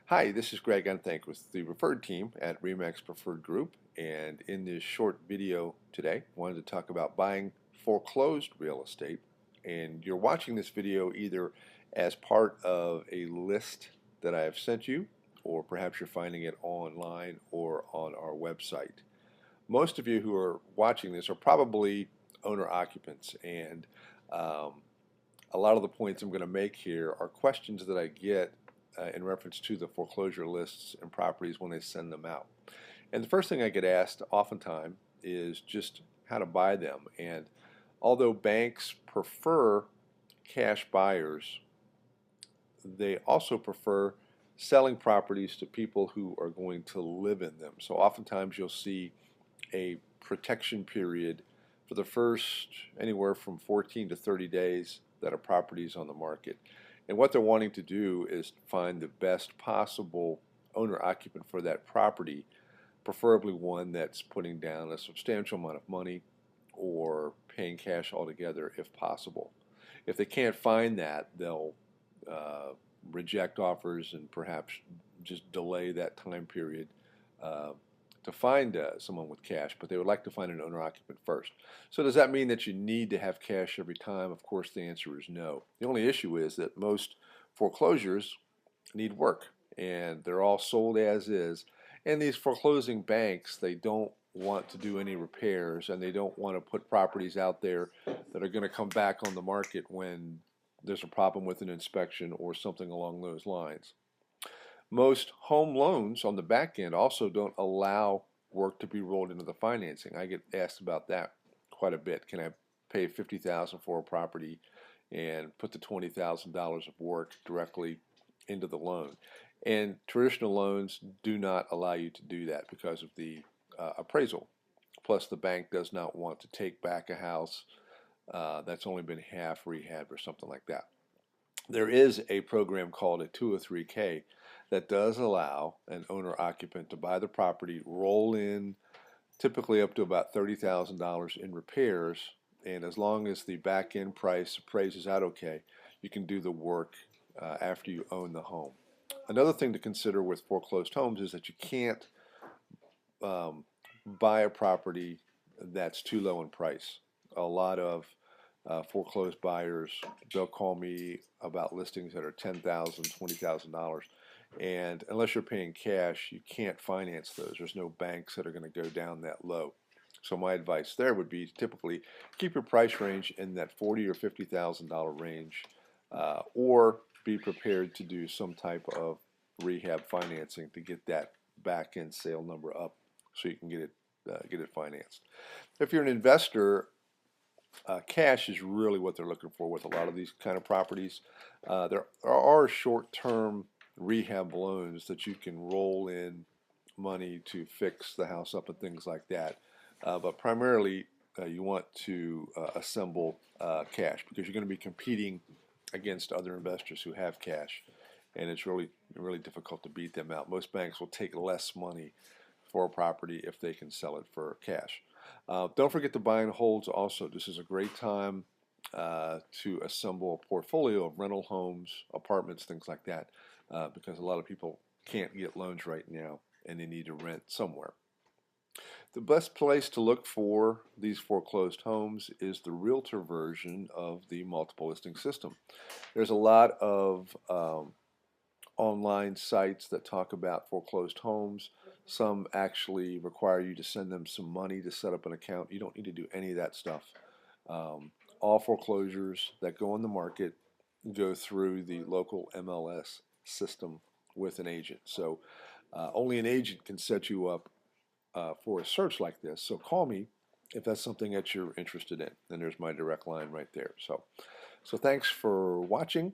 Hi, this is Greg Unthank with the Preferred team at Remax Preferred Group, and in this short video today, I wanted to talk about buying foreclosed real estate. And you're watching this video either as part of a list that I have sent you, or perhaps you're finding it online or on our website. Most of you who are watching this are probably owner-occupants, and a lot of the points I'm going to make here are questions that I get in reference to the foreclosure lists and properties when they send them out. And the first thing I get asked oftentimes is just how to buy them. And although banks prefer cash buyers, they also prefer selling properties to people who are going to live in them. So oftentimes you'll see a protection period for the first anywhere from 14 to 30 days that a property is on the market. And what they're wanting to do is find the best possible owner-occupant for that property, preferably one that's putting down a substantial amount of money or paying cash altogether if possible. If they can't find that, they'll reject offers and perhaps just delay that time period to find someone with cash, but they would like to find an owner-occupant first. So does that mean that you need to have cash every time? Of course, the answer is no. The only issue is that most foreclosures need work, and they're all sold as is. And these foreclosing banks, they don't want to do any repairs, and they don't want to put properties out there that are going to come back on the market when there's a problem with an inspection or something along those lines. Most home loans on the back end also don't allow work to be rolled into the financing. I get asked about that quite a bit. Can I pay $50,000 for a property and put the $20,000 of work directly into the loan? And traditional loans do not allow you to do that because of the appraisal. Plus, the bank does not want to take back a house that's only been half rehabbed or something like that. There is a program called a 203K that does allow an owner-occupant to buy the property, roll in typically up to about $30,000 in repairs, and as long as the back-end price appraises out okay, you can do the work after you own the home. Another thing to consider with foreclosed homes is that you can't buy a property that's too low in price. A lot of foreclosed buyers, they'll call me about listings that are $10,000, $20,000, and unless you're paying cash, you can't finance those. There's no banks that are going to go down that low. So my advice there would be to typically keep your price range in that $40,000 or $50,000 range, or be prepared to do some type of rehab financing to get that back-end sale number up so you can get it financed. If you're an investor, cash is really what they're looking for with a lot of these kind of properties. There are short-term rehab loans that you can roll in money to fix the house up and things like that. But primarily, you want to assemble cash because you're going to be competing against other investors who have cash, and it's really difficult to beat them out. Most banks will take less money for a property if they can sell it for cash. Don't forget to buy and holds also. This is a great time to assemble a portfolio of rental homes, apartments, things like that, because a lot of people can't get loans right now and they need to rent somewhere. The best place to look for these foreclosed homes is the realtor version of the multiple listing system. There's a lot of online sites that talk about foreclosed homes. Some actually require you to send them some money to set up an account. You don't need to do any of that stuff. All foreclosures that go on the market go through the local MLS system with an agent. So only an agent can set you up for a search like this. So call me if that's something that you're interested in. And there's my direct line right there. So thanks for watching.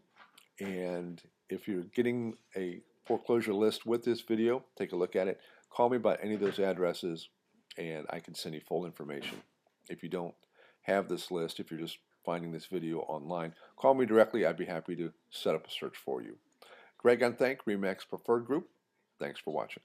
And if you're getting a foreclosure list with this video, take a look at it. Call me by any of those addresses and I can send you full information. If you don't have this list, if you're just finding this video online, call me directly. I'd be happy to set up a search for you. Greg Unthank, Remax Preferred Group. Thanks for watching.